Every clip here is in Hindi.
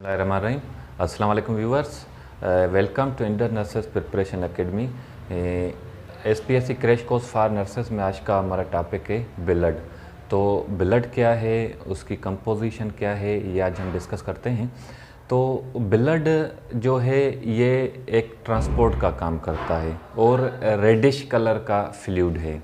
Bismillahirrahmanirrahim. Assalamu alaikum viewers. Welcome to Indian Nurses Preparation Academy. SPSC crash course for nurses में आज का हमारा टॉपिक है ब्लड। तो ब्लड क्या है, उसकी कंपोजिशन क्या है, ये आज हम डिस्कस करते हैं। तो ब्लड जो है ये एक ट्रांसपोर्ट का काम करता है और रेडिश कलर का फ्लूइड है।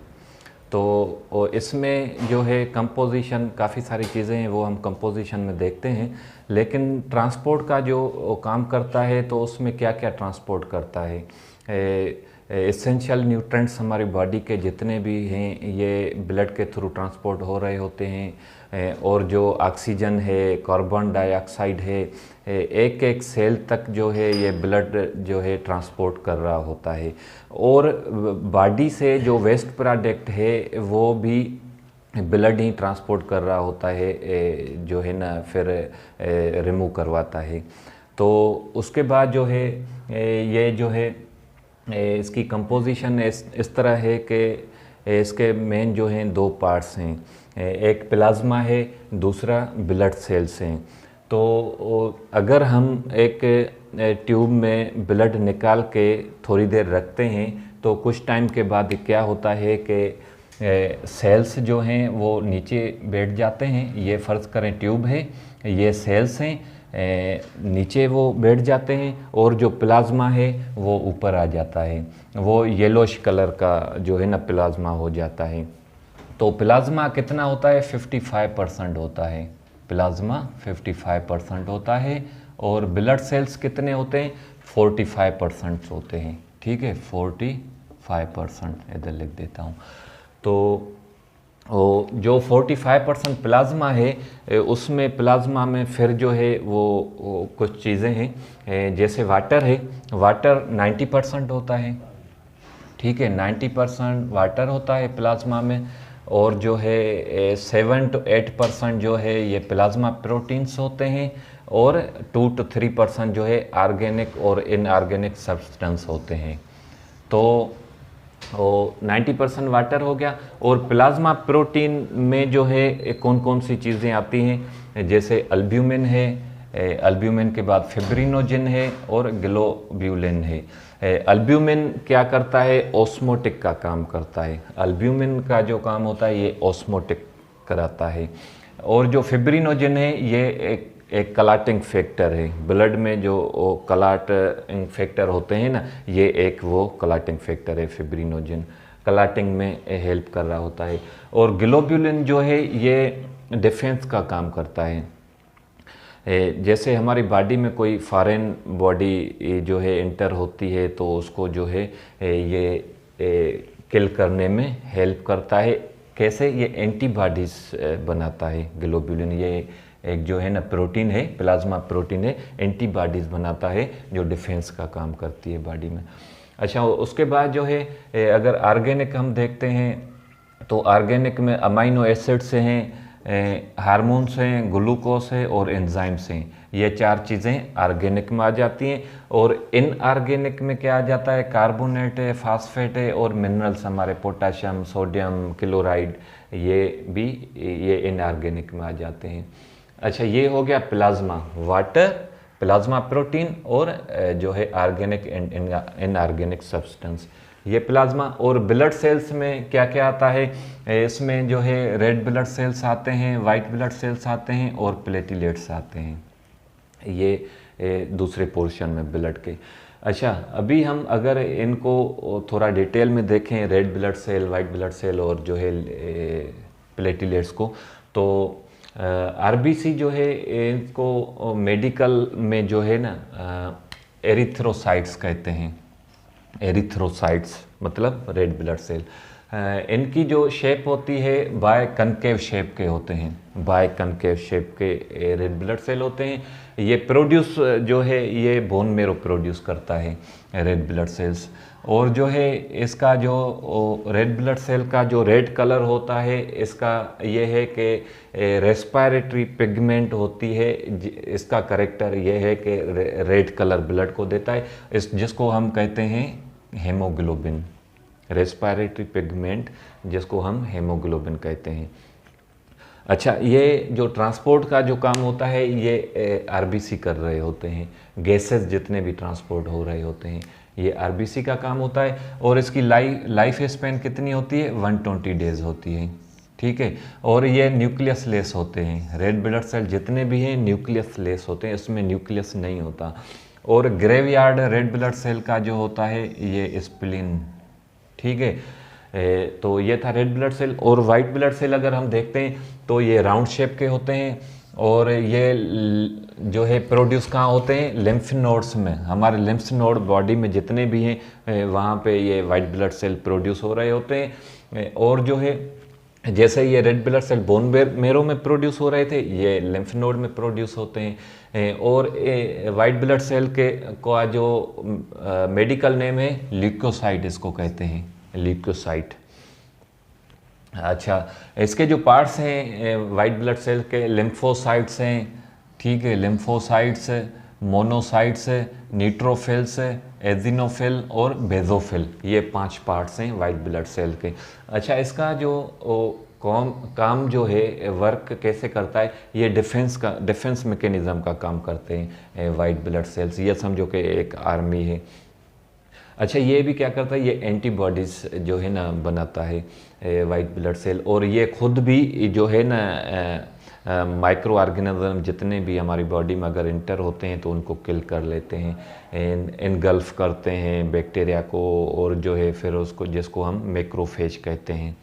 तो इसमें जो है कंपोजिशन काफ़ी सारी चीज़ें हैं, वो हम कंपोजिशन में देखते हैं। लेकिन ट्रांसपोर्ट का जो काम करता है तो उसमें क्या क्या ट्रांसपोर्ट करता है, एसेंशियल न्यूट्रेंट्स हमारी बॉडी के जितने भी हैं ये ब्लड के थ्रू ट्रांसपोर्ट हो रहे होते हैं। और जो ऑक्सीजन है, कार्बन डाइऑक्साइड है, एक एक सेल तक जो है ये ब्लड जो है ट्रांसपोर्ट कर रहा होता है। और बॉडी से जो वेस्ट प्रोडक्ट है वो भी ब्लड ही ट्रांसपोर्ट कर रहा होता है, जो है ना फिर रिमूव करवाता है। तो उसके बाद जो है ये जो है इसकी कंपोजिशन इस तरह है कि इसके मेन जो हैं दो पार्ट्स हैं, एक प्लाज्मा है, दूसरा ब्लड सेल्स हैं। तो अगर हम एक ट्यूब में ब्लड निकाल के थोड़ी देर रखते हैं तो कुछ टाइम के बाद क्या होता है कि सेल्स जो हैं वो नीचे बैठ जाते हैं। ये फ़र्ज़ करें ट्यूब है, ये सेल्स हैं, नीचे वो बैठ जाते हैं और जो प्लाज्मा है वो ऊपर आ जाता है। वो येलोश कलर का जो है ना प्लाज्मा हो जाता है। तो प्लाज्मा कितना होता है? 55% होता है। प्लाज्मा 55% होता है और ब्लड सेल्स कितने होते हैं? 45% होते हैं। ठीक है, 45% इधर लिख देता हूँ। तो जो 45% प्लाज्मा है उसमें प्लाज्मा में फिर जो है वो कुछ चीज़ें हैं, जैसे वाटर है, वाटर 90% होता है। ठीक है, 90% वाटर होता है प्लाज्मा में। और जो है 7 to 8% जो है ये प्लाज्मा प्रोटीन्स होते हैं और 2 to 3% जो है ऑर्गेनिक और इनऑर्गेनिक सब्सटेंस होते हैं। तो 90% वाटर हो गया। और प्लाज्मा प्रोटीन में जो है कौन कौन सी चीज़ें आती हैं, जैसे अल्ब्यूमिन है, अल्ब्यूमिन के बाद फिब्रिनोजिन है और ग्लोब्यूलिन है। अल्ब्यूमिन क्या करता है? ऑस्मोटिक का काम करता है। अल्ब्यूमिन का जो काम होता है ये ऑस्मोटिक कराता है। और जो फिब्रिनोजिन है ये एक क्लाटिंग फैक्टर है। ब्लड में जो क्लाटिंग फैक्टर होते हैं ना, ये एक वो क्लाटिंग फैक्टर है। फिब्रिनोजिन क्लाटिंग में हेल्प कर रहा होता है। और ग्लोब्यूलिन जो है ये डिफेंस का काम करता है। जैसे हमारी बॉडी में कोई फॉरेन बॉडी जो है इंटर होती है तो उसको जो है ये किल करने में हेल्प करता है। कैसे? ये एंटीबॉडीज़ बनाता है ग्लोब्यूलिन। ये एक जो है ना प्रोटीन है, प्लाज्मा प्रोटीन है, एंटीबॉडीज़ बनाता है जो डिफेंस का काम करती है बॉडी में। अच्छा, उसके बाद जो है अगर ऑर्गेनिक हम देखते हैं तो ऑर्गेनिक में अमाइनो एसिड्स हैं, हार्मोन्स हैं, ग्लूकोज है और एंजाइम्स हैं। ये चार चीज़ें ऑर्गेनिक में आ जाती हैं। और इनऑर्गेनिक में क्या आ जाता है? कार्बोनेट है, फास्फेट है और मिनरल्स हमारे पोटाशियम, सोडियम, क्लोराइड, ये भी ये इनऑर्गेनिक में आ जाते हैं। अच्छा, ये हो गया प्लाज्मा, वाटर, प्लाज्मा प्रोटीन और जो है ऑर्गेनिक एंड इनऑर्गेनिक सब्सटेंस, ये प्लाज्मा। और ब्लड सेल्स में क्या क्या आता है? इसमें जो है रेड ब्लड सेल्स आते हैं, वाइट ब्लड सेल्स आते हैं और प्लेटलेट्स आते हैं, ये दूसरे पोर्शन में ब्लड के। अच्छा, अभी हम अगर इनको थोड़ा डिटेल में देखें, red blood cell, white blood cell और जो है प्लेटलेट्स को, तो आरबीसी जो है इनको मेडिकल में जो है ना एरिथ्रोसाइट्स कहते हैं। एरिथ्रोसाइट्स मतलब रेड ब्लड सेल। इनकी जो शेप होती है बाय कनकेव शेप के होते हैं, बाय कनकेव शेप के रेड ब्लड सेल होते हैं। ये प्रोड्यूस जो है ये बोन मेरो प्रोड्यूस करता है रेड ब्लड सेल्स। और जो है इसका जो रेड ब्लड सेल का जो रेड कलर होता है, इसका ये है कि रेस्पिरेटरी पिगमेंट होती है, इसका करेक्टर ये है कि रेड कलर ब्लड को देता है, जिसको हम कहते हैं हेमोग्लोबिन। रेस्पिरेटरी पिगमेंट जिसको हम हेमोग्लोबिन कहते हैं। अच्छा, ये जो ट्रांसपोर्ट का जो काम होता है ये आरबीसी कर रहे होते हैं। गैसेस जितने भी ट्रांसपोर्ट हो रहे होते हैं ये आरबीसी का काम होता है। और इसकी लाइफ स्पैन कितनी होती है? 120 डेज होती है। ठीक है। और ये न्यूक्लियस लेस होते हैं। रेड ब्लड सेल जितने भी हैं न्यूक्लियस लेस होते हैं, इसमें न्यूक्लियस नहीं होता। और ग्रेवयार्ड रेड ब्लड सेल का जो होता है ये स्प्लीन। ठीक है। तो ये था रेड ब्लड सेल। और वाइट ब्लड सेल अगर हम देखते हैं तो ये राउंड शेप के होते हैं। और ये जो है प्रोड्यूस कहाँ होते हैं? लिम्फ नोड्स में। हमारे लिम्फ नोड बॉडी में जितने भी हैं वहाँ पे ये वाइट ब्लड सेल प्रोड्यूस हो रहे होते हैं। और जो है जैसे ये red blood cell bone marrow में प्रोड्यूस हो रहे थे, ये लिम्फ नोड में प्रोड्यूस होते हैं। और वाइट ब्लड सेल के का जो मेडिकल नेम है ल्यूकोसाइट, इसको कहते हैं ल्यूकोसाइट। अच्छा, इसके जो पार्ट्स हैं वाइट ब्लड सेल के, लिम्फोसाइट्स हैं। ठीक है, लिम्फोसाइट्स, मोनोसाइट्स, न्यूट्रोफिल्स, एजिनोफिल और बेजोफिल, ये 5 पार्ट्स हैं वाइट ब्लड सेल के। अच्छा, इसका जो काम जो है वर्क कैसे करता है? ये डिफेंस मैकेनिज्म का काम करते हैं वाइट ब्लड सेल्स। ये समझो कि एक आर्मी है। अच्छा, ये भी क्या करता है? ये एंटीबॉडीज़ जो है ना बनाता है वाइट ब्लड सेल। और ये खुद भी जो है ना माइक्रो ऑर्गेनिज्म जितने भी हमारी बॉडी में अगर इंटर होते हैं तो उनको किल कर लेते हैं, इनगल्फ करते हैं बैक्टीरिया को। और जो है फिर उसको, जिसको हम मैक्रोफेज कहते हैं।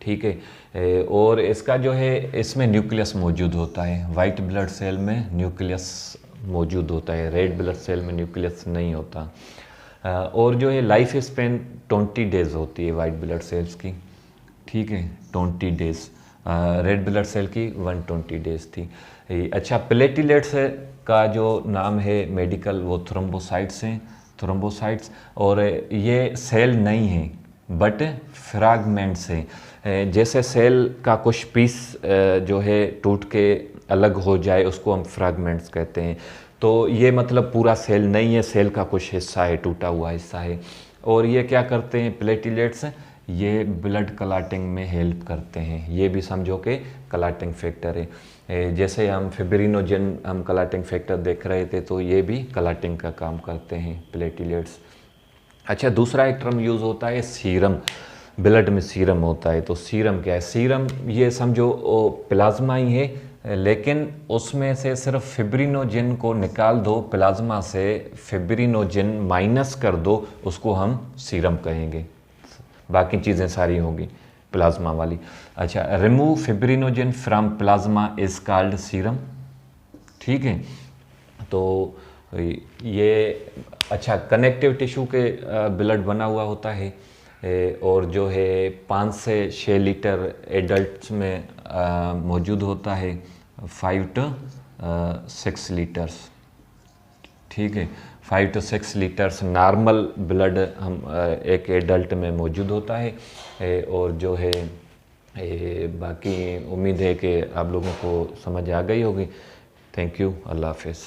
ठीक है। और इसका जो है इसमें न्यूक्लियस मौजूद होता है। वाइट ब्लड सेल में न्यूक्लियस मौजूद होता है, रेड ब्लड सेल में न्यूक्लियस नहीं होता। और जो है लाइफ स्पेन 20 डेज होती है वाइट ब्लड सेल्स की। ठीक है, 20 डेज। रेड ब्लड सेल की 120 डेज थी। अच्छा, प्लेटलेट्स का जो नाम है मेडिकल, वो थ्रोम्बोसाइट्स हैं, थ्रोम्बोसाइट्स। और ये सेल नहीं है बट फ्रैगमेंट्स हैं। जैसे सेल का कुछ पीस जो है टूट के अलग हो जाए उसको हम फ्रैगमेंट्स कहते हैं। तो ये मतलब पूरा सेल नहीं है, सेल का कुछ हिस्सा है, टूटा हुआ हिस्सा है। और ये क्या करते हैं प्लेटलेट्स? ये ब्लड क्लॉटिंग में हेल्प करते हैं। ये भी समझो कि क्लॉटिंग फैक्टर है। जैसे हम फिब्रिनोजेन हम क्लॉटिंग फैक्टर देख रहे थे, तो ये भी क्लॉटिंग का काम करते हैं प्लेटलेट्स। अच्छा, दूसरा एक टर्म यूज़ होता है सीरम। ब्लड में सीरम होता है। तो सीरम क्या है? सीरम ये समझो प्लाज्मा ही है, लेकिन उसमें से सिर्फ फिब्रिनोजेन को निकाल दो प्लाज्मा से, फिब्रिनोजेन माइनस कर दो, उसको हम सीरम कहेंगे। बाकी चीज़ें सारी होंगी प्लाज्मा वाली। अच्छा, remove fibrinogen from plasma is called serum. ठीक है। तो ये अच्छा, कनेक्टिव टिश्यू के ब्लड बना हुआ होता है। और जो है 5 से 6 लीटर एडल्ट्स में मौजूद होता है, 5 to 6 लीटर्स। ठीक है, 5 to 6 लीटर्स नॉर्मल ब्लड हम एक एडल्ट में मौजूद होता है। और जो है बाकी उम्मीद है कि आप लोगों को समझ आ गई होगी। थैंक यू, अल्लाह हाफिज़।